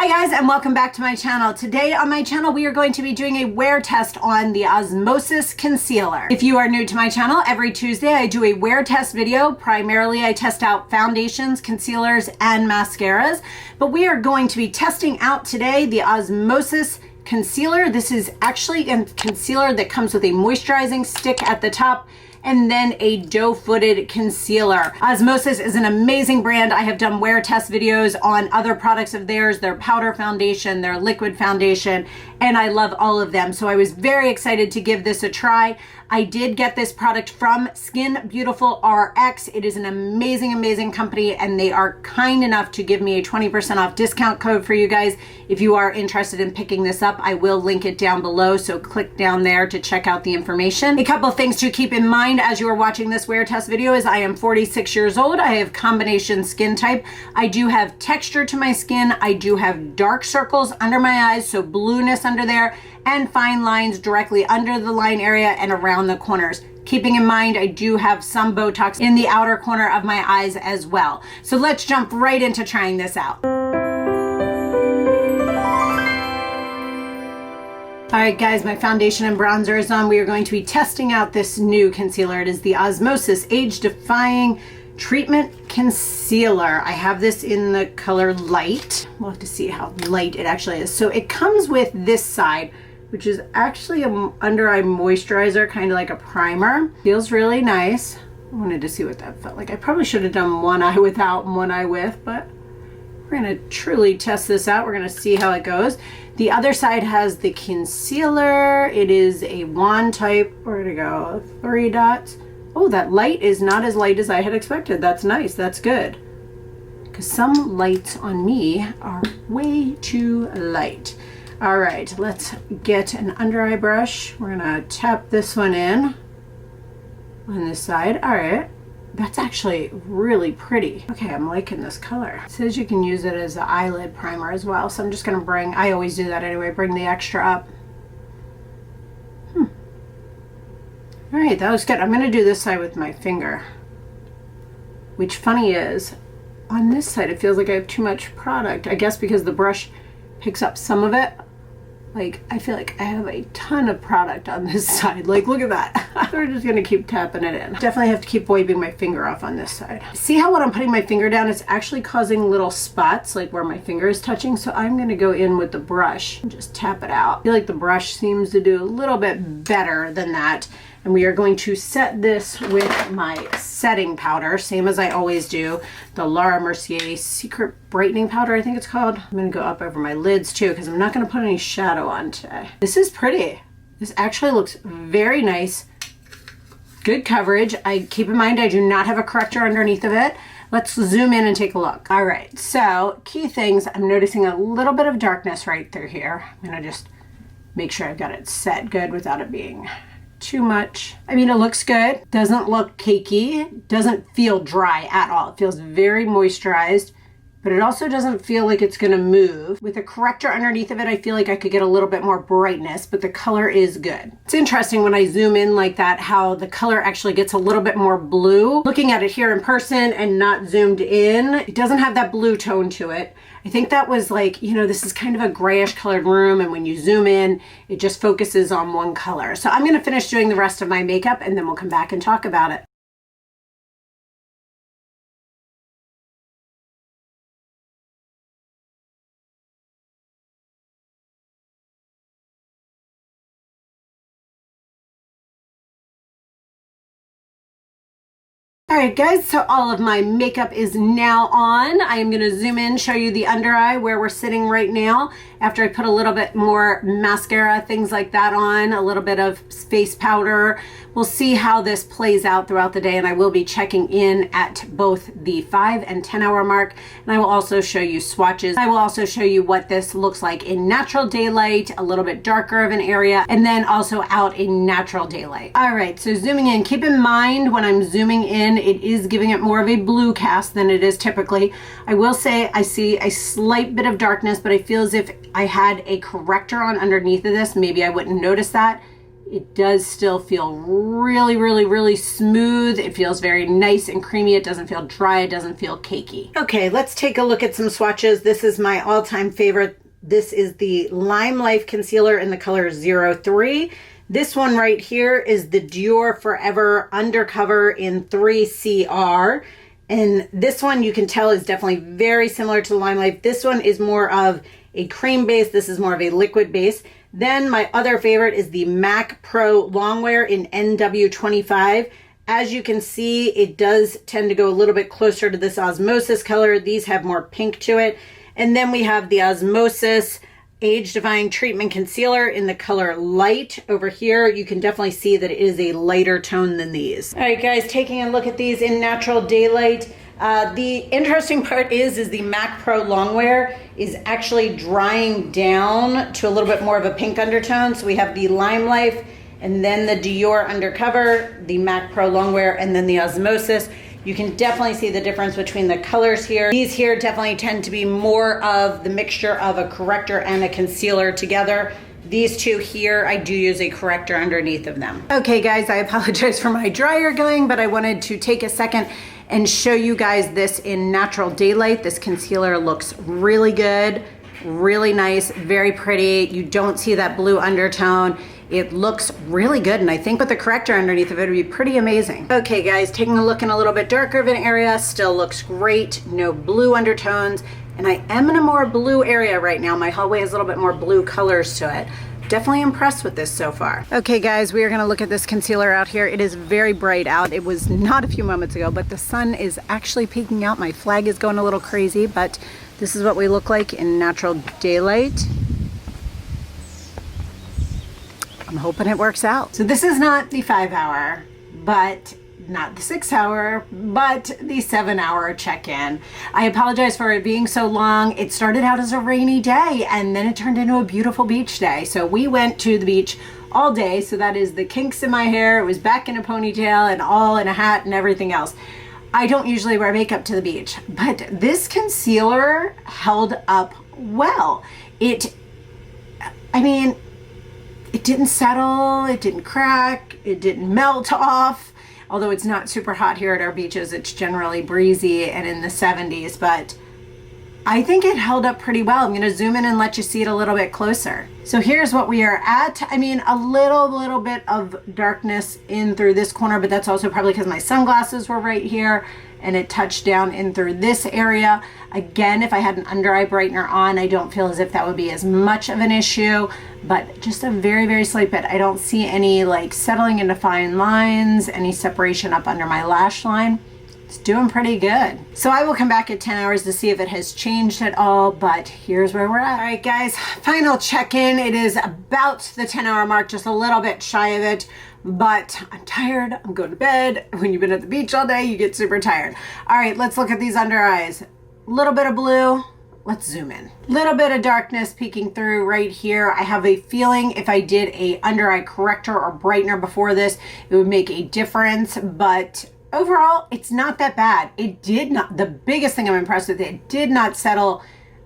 Hi guys, and welcome back to my channel. Today on my channel we are going to be doing a wear test on the Osmosis concealer. If you are new to my channel, every Tuesday I do a wear test video. Primarily I test out foundations, concealers, and mascaras, but we are going to be testing out today the Osmosis concealer. This is actually a concealer that comes with a moisturizing stick at the top and then a doe-footed concealer. Osmosis is an amazing brand. I have done wear test videos on other products of theirs, their powder foundation, their liquid foundation, and I love all of them. So I was very excited to give this a try. I did get this product from Skin Beautiful RX. It is an amazing, amazing company, and they are kind enough to give me a 20% off discount code for you guys. If you are interested in picking this up, I will link it down below, so click down there to check out the information. A couple of things to keep in mind as you are watching this wear test video is I am 46 years old. I have combination skin type. I do have texture to my skin. I do have dark circles under my eyes, so blueness under there, and fine lines directly under the line area and around the corners. Keeping in mind, I do have some Botox in the outer corner of my eyes as well. So let's jump right into trying this out. All right, guys, my foundation and bronzer is on. We are going to be testing out this new concealer. It is the Osmosis Age Defying Treatment Concealer. I have this in the color light. We'll have to see how light it actually is. So it comes with this side, which is actually an under eye moisturizer, kind of like a primer. Feels really nice. I wanted to see what that felt like. I probably should have done one eye without and one eye with, but we're gonna truly test this out. We're gonna see how it goes. The other side has the concealer. It is a wand type. Where'd it go? 3 dots. Oh, that light is not as light as I had expected. That's nice, that's good. Because some lights on me are way too light. All right, let's get an under eye brush. We're gonna tap this one in on this side. All right, that's actually really pretty. Okay, I'm liking this color. It says you can use it as an eyelid primer as well, so I'm just gonna bring, I always do that anyway, bring the extra up. All right, that was good. I'm gonna do this side with my finger, which funny is, on this side it feels like I have too much product. I guess because the brush picks up some of it. Like, I feel like I have a ton of product on this side. Like, look at that. We're just gonna keep tapping it in. Definitely have to keep wiping my finger off on this side. See how when I'm putting my finger down, it's actually causing little spots, like where my finger is touching. So I'm gonna go in with the brush and just tap it out. I feel like the brush seems to do a little bit better than that. And we are going to set this with my setting powder, same as I always do. The Laura Mercier Secret Brightening Powder, I think it's called. I'm gonna go up over my lids too, because I'm not gonna put any shadow on today. This is pretty. This actually looks very nice. Good coverage. I keep in mind I do not have a corrector underneath of it. Let's zoom in and take a look. All right, so key things, I'm noticing a little bit of darkness right through here. I'm gonna just make sure I've got it set good without it being too much. I mean, it looks good. Doesn't look cakey. Doesn't feel dry at all. It feels very moisturized, but it also doesn't feel like it's gonna move. With a corrector underneath of it, I feel like I could get a little bit more brightness, but the color is good. It's interesting when I zoom in like that, how the color actually gets a little bit more blue. Looking at it here in person and not zoomed in, it doesn't have that blue tone to it. I think that was like, you know, this is kind of a grayish colored room, and when you zoom in, it just focuses on one color. So I'm gonna finish doing the rest of my makeup and then we'll come back and talk about it. All right, guys, so all of my makeup is now on. I am gonna zoom in, show you the under eye where we're sitting right now. After I put a little bit more mascara, things like that on, a little bit of face powder. We'll see how this plays out throughout the day, and I will be checking in at both the 5 and 10 hour mark, and I will also show you swatches. I will also show you what this looks like in natural daylight, a little bit darker of an area, and then also out in natural daylight. All right, so zooming in, keep in mind when I'm zooming in, it is giving it more of a blue cast than it is typically. I will say I see a slight bit of darkness, but I feel as if I had a corrector on underneath of this, maybe I wouldn't notice that. it does still feel really, really, really smooth. It feels very nice and creamy. It doesn't feel dry. It doesn't feel cakey. Okay, let's take a look at some swatches. This is my all-time favorite. This is the Lime Life Concealer in the color 03. This one right here is the Dior Forever Undercover in 3CR. And this one you can tell is definitely very similar to the Lime Life. This one is more of a cream base. This is more of a liquid base. Then my other favorite is the MAC Pro Longwear in NW25. As you can see, it does tend to go a little bit closer to this Osmosis color. These have more pink to it. And then we have the Osmosis Age Defying Treatment Concealer in the color Light over here. You can definitely see that it is a lighter tone than these. All right, guys, taking a look at these in Natural Daylight. The interesting part is the MAC Pro Longwear is actually drying down to a little bit more of a pink undertone. So we have the Lime Life and then the Dior Undercover, the MAC Pro Longwear, and then the Osmosis. You can definitely see the difference between the colors here. These here definitely tend to be more of the mixture of a corrector and a concealer together. These two here, I do use a corrector underneath of them. Okay, guys, I apologize for my dryer going, but I wanted to take a second and show you guys this in Natural Daylight. This concealer looks really good, really nice, very pretty. You don't see that blue undertone. It looks really good, and I think with the corrector underneath of it, it would be pretty amazing. Okay, guys, taking a look in a little bit darker of an area, still looks great. No blue undertones, and I am in a more blue area right now. My hallway has a little bit more blue colors to it. Definitely impressed with this so far. Okay, guys, we are gonna look at this concealer out here. It is very bright out. It was not a few moments ago, but the sun is actually peeking out. My flag is going a little crazy, but this is what we look like in Natural Daylight. I'm hoping it works out. So this is not the 5-hour, but not the 6-hour, but the 7-hour check-in. I apologize for it being so long. It started out as a rainy day and then it turned into a beautiful beach day. So we went to the beach all day. So that is the kinks in my hair. It was back in a ponytail and all in a hat and everything else. I don't usually wear makeup to the beach, but this concealer held up well. It didn't settle, it didn't crack, it didn't melt off. Although it's not super hot here at our beaches, it's generally breezy and in the 70s, but I think it held up pretty well. I'm gonna zoom in and let you see it a little bit closer. So here's what we are at. I mean, a little bit of darkness in through this corner, but that's also probably because my sunglasses were right here and it touched down in through this area. Again, if I had an under eye brightener on, I don't feel as if that would be as much of an issue, but just a very, very slight bit. I don't see any like settling into fine lines, any separation up under my lash line. It's doing pretty good. So I will come back at 10 hours to see if it has changed at all, but here's where we're at. All right, guys, final check-in. It is about the 10-hour mark, just a little bit shy of it, but I'm tired. I'm going to bed. When you've been at the beach all day, you get super tired. All right, let's look at these under eyes. Little bit of blue. Let's zoom in. Little bit of darkness peeking through right here. I have a feeling if I did a under eye corrector or brightener before this, it would make a difference, but overall, it's not that bad. It did not, the biggest thing I'm impressed with, it did not settle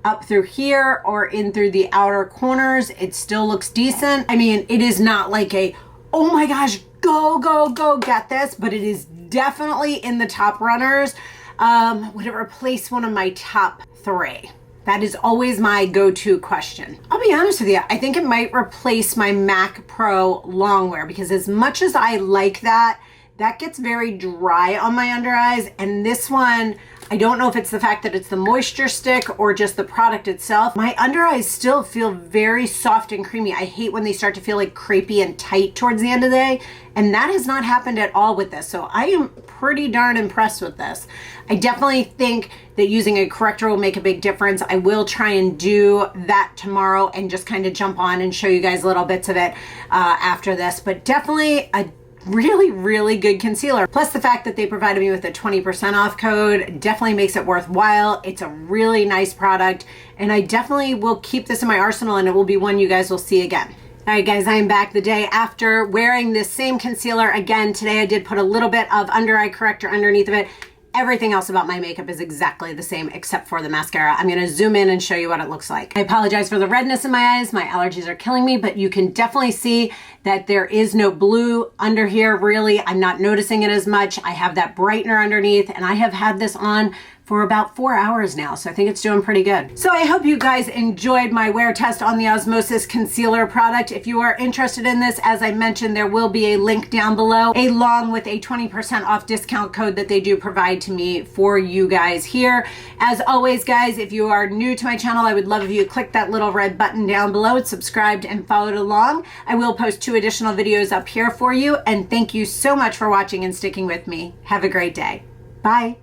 up through here or in through the outer corners. It still looks decent. I mean, it is not like a, oh my gosh, go, get this, but it is definitely in the top runners. Would it replace one of my top 3? That is always my go-to question. I'll be honest with you, I think it might replace my MAC Pro Longwear because as much as I like that, that gets very dry on my under eyes. And this one, I don't know if it's the fact that it's the moisture stick or just the product itself. My under eyes still feel very soft and creamy. I hate when they start to feel like crepey and tight towards the end of the day. And that has not happened at all with this. So I am pretty darn impressed with this. I definitely think that using a corrector will make a big difference. I will try and do that tomorrow and just kind of jump on and show you guys little bits of it after this. But definitely a really good concealer. Plus the fact that they provided me with a 20% off code definitely makes it worthwhile. It's a really nice product and I definitely will keep this in my arsenal and it will be one you guys will see again. All right, guys, I am back the day after wearing this same concealer again. Today I did put a little bit of under eye corrector underneath of it everything else about my makeup is exactly the same except for the mascara. I'm gonna zoom in and show you what it looks like. I apologize for the redness in my eyes. My allergies are killing me, but you can definitely see that there is no blue under here, really. I'm not noticing it as much. I have that brightener underneath, and I have had this on for about 4 hours now, so I think it's doing pretty good. So I hope you guys enjoyed my wear test on the Osmosis concealer product. If you are interested in this, as I mentioned, there will be a link down below, along with a 20% off discount code that they do provide to me for you guys here. As always, guys, if you are new to my channel, I would love if you click that little red button down below, subscribed and followed along. I will post 2 additional videos up here for you, and thank you so much for watching and sticking with me. Have a great day. Bye.